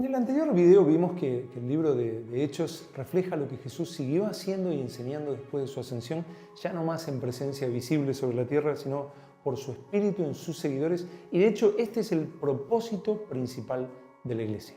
el anterior video vimos que el libro de Hechos refleja lo que Jesús siguió haciendo y enseñando después de su ascensión, ya no más en presencia visible sobre la tierra, sino por su espíritu en sus seguidores. Y de hecho, este es el propósito principal de la Iglesia.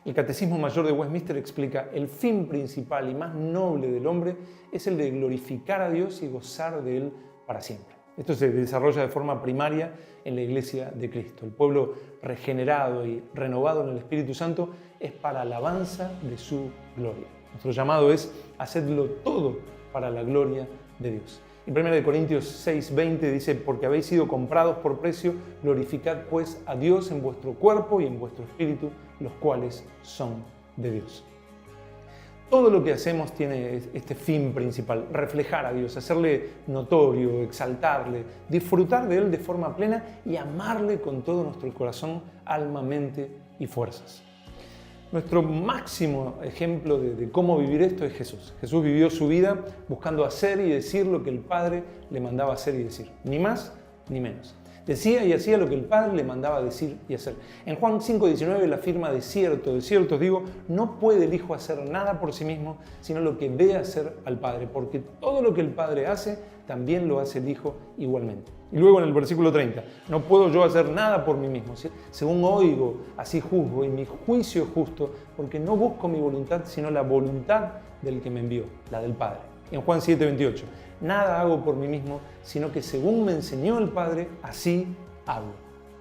El Catecismo Mayor de Westminster explica: el fin principal y más noble del hombre es el de glorificar a Dios y gozar de Él para siempre. Esto se desarrolla de forma primaria en la Iglesia de Cristo. El pueblo regenerado y renovado en el Espíritu Santo es para alabanza de su gloria. Nuestro llamado es hacedlo todo para la gloria de Dios. En 1 Corintios 6:20 dice: porque habéis sido comprados por precio, glorificad pues a Dios en vuestro cuerpo y en vuestro espíritu, los cuales son de Dios. Todo lo que hacemos tiene este fin principal: reflejar a Dios, hacerle notorio, exaltarle, disfrutar de Él de forma plena y amarle con todo nuestro corazón, alma, mente y fuerzas. Nuestro máximo ejemplo de cómo vivir esto es Jesús. Jesús vivió su vida buscando hacer y decir lo que el Padre le mandaba hacer y decir, ni más ni menos. Decía y hacía lo que el Padre le mandaba decir y hacer. En Juan 5:19 él afirma: de cierto os digo, no puede el Hijo hacer nada por sí mismo, sino lo que ve hacer al Padre, porque todo lo que el Padre hace, también lo hace el Hijo igualmente. Y luego en el versículo 30, no puedo yo hacer nada por mí mismo. Según oigo, así juzgo, y mi juicio es justo, porque no busco mi voluntad, sino la voluntad del que me envió, la del Padre. En Juan 7:28, nada hago por mí mismo, sino que según me enseñó el Padre, así hago.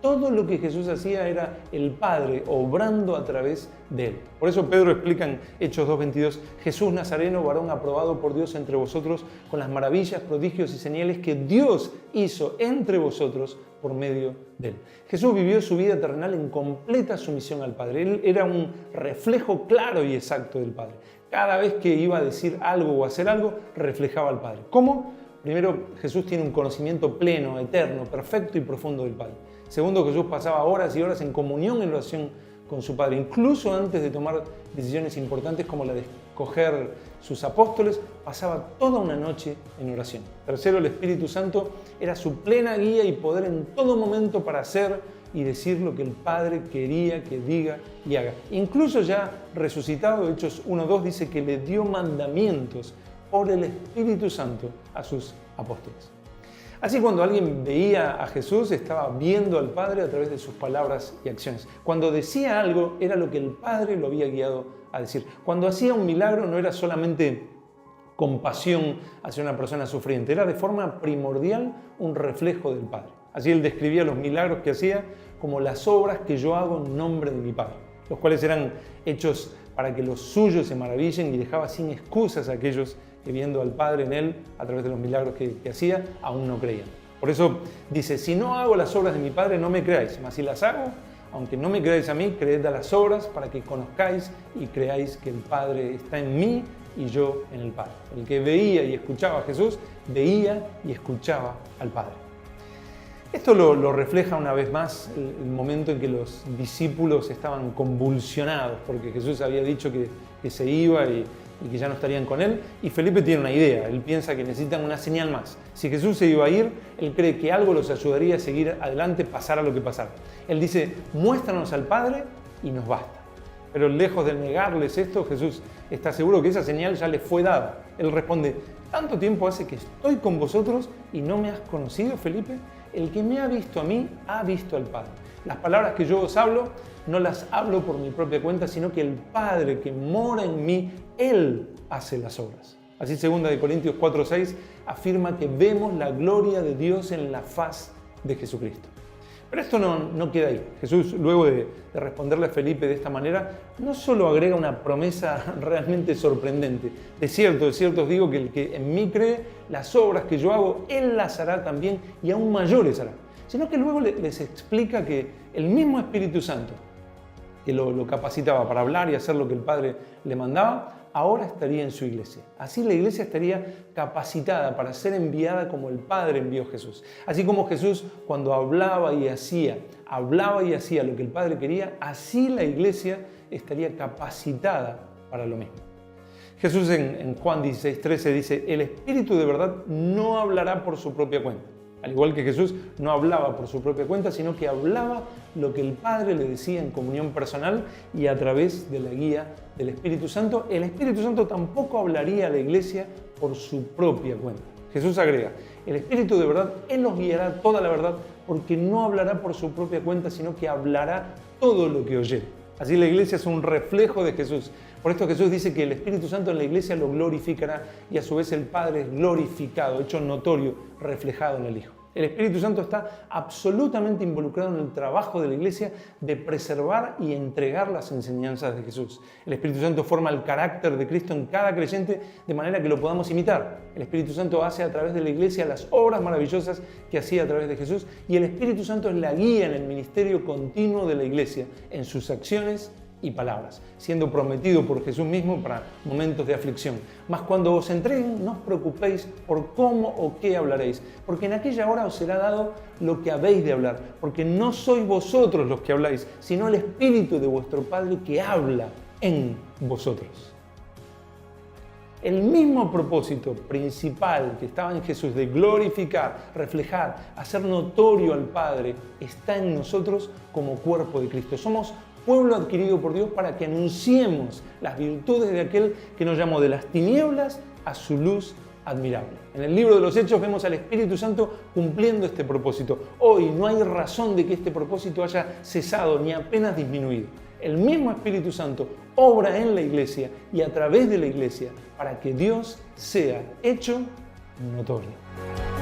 Todo lo que Jesús hacía era el Padre obrando a través de él. Por eso Pedro explica en Hechos 2:22, Jesús Nazareno, varón aprobado por Dios entre vosotros, con las maravillas, prodigios y señales que Dios hizo entre vosotros por medio de él. Jesús vivió su vida terrenal en completa sumisión al Padre. Él era un reflejo claro y exacto del Padre. Cada vez que iba a decir algo o hacer algo, reflejaba al Padre. ¿Cómo? Primero, Jesús tiene un conocimiento pleno, eterno, perfecto y profundo del Padre. Segundo, Jesús pasaba horas y horas en comunión, en oración con su Padre, incluso antes de tomar decisiones importantes como la de escoger sus apóstoles, pasaba toda una noche en oración. Tercero, el Espíritu Santo era su plena guía y poder en todo momento para hacer y decir lo que el Padre quería que diga y haga. Incluso ya resucitado, Hechos 1:2 dice que le dio mandamientos por el Espíritu Santo a sus apóstoles. Así, cuando alguien veía a Jesús, estaba viendo al Padre a través de sus palabras y acciones. Cuando decía algo, era lo que el Padre lo había guiado a decir. Cuando hacía un milagro, no era solamente compasión hacia una persona sufriente, era de forma primordial un reflejo del Padre. Así él describía los milagros que hacía como las obras que yo hago en nombre de mi Padre, los cuales eran hechos para que los suyos se maravillen, y dejaba sin excusas a aquellos que, viendo al Padre en él a través de los milagros que hacía, aún no creían. Por eso dice: si no hago las obras de mi Padre, no me creáis, mas si las hago, aunque no me creáis a mí, creed a las obras, para que conozcáis y creáis que el Padre está en mí y yo en el Padre. El que veía y escuchaba a Jesús, veía y escuchaba al Padre. Esto lo refleja una vez más el momento en que los discípulos estaban convulsionados porque Jesús había dicho que se iba y que ya no estarían con él. Y Felipe tiene una idea, él piensa que necesitan una señal más. Si Jesús se iba a ir, él cree que algo los ayudaría a seguir adelante, pasara lo que pasara. Él dice: muéstranos al Padre y nos basta. Pero lejos de negarles esto, Jesús está seguro que esa señal ya les fue dada. Él responde: ¿tanto tiempo hace que estoy con vosotros y no me has conocido, Felipe? El que me ha visto a mí, ha visto al Padre. Las palabras que yo os hablo, no las hablo por mi propia cuenta, sino que el Padre que mora en mí, Él hace las obras. Así 2 Corintios 4:6 afirma que vemos la gloria de Dios en la faz de Jesucristo. Pero esto no queda ahí. Jesús, luego de responderle a Felipe de esta manera, no solo agrega una promesa realmente sorprendente. De cierto os digo que el que en mí cree, las obras que yo hago, Él las hará también, y aún mayores hará. Sino que luego les explica que el mismo Espíritu Santo, que lo capacitaba para hablar y hacer lo que el Padre le mandaba, ahora estaría en su iglesia. Así la iglesia estaría capacitada para ser enviada como el Padre envió a Jesús. Así como Jesús, cuando hablaba y hacía lo que el Padre quería, así la iglesia estaría capacitada para lo mismo. Jesús en Juan 16:13 dice: el Espíritu de verdad no hablará por su propia cuenta. Al igual que Jesús no hablaba por su propia cuenta, sino que hablaba lo que el Padre le decía en comunión personal y a través de la guía del Espíritu Santo. El Espíritu Santo tampoco hablaría a la iglesia por su propia cuenta. Jesús agrega, el Espíritu de verdad, Él los guiará toda la verdad, porque no hablará por su propia cuenta, sino que hablará todo lo que oyere. Así la iglesia es un reflejo de Jesús. Por esto Jesús dice que el Espíritu Santo en la iglesia lo glorificará y a su vez el Padre es glorificado, hecho notorio, reflejado en el Hijo. El Espíritu Santo está absolutamente involucrado en el trabajo de la iglesia de preservar y entregar las enseñanzas de Jesús. El Espíritu Santo forma el carácter de Cristo en cada creyente de manera que lo podamos imitar. El Espíritu Santo hace a través de la iglesia las obras maravillosas que hacía a través de Jesús y el Espíritu Santo es la guía en el ministerio continuo de la iglesia, en sus acciones y palabras, siendo prometido por Jesús mismo para momentos de aflicción. Mas cuando os entreguen, no os preocupéis por cómo o qué hablaréis, porque en aquella hora os será dado lo que habéis de hablar, porque no sois vosotros los que habláis, sino el Espíritu de vuestro Padre que habla en vosotros. El mismo propósito principal que estaba en Jesús de glorificar, reflejar, hacer notorio al Padre, está en nosotros como cuerpo de Cristo. Somos pueblo adquirido por Dios para que anunciemos las virtudes de aquel que nos llamó de las tinieblas a su luz admirable. En el libro de los Hechos vemos al Espíritu Santo cumpliendo este propósito. Hoy no hay razón de que este propósito haya cesado ni apenas disminuido. El mismo Espíritu Santo obra en la iglesia y a través de la iglesia para que Dios sea hecho notorio.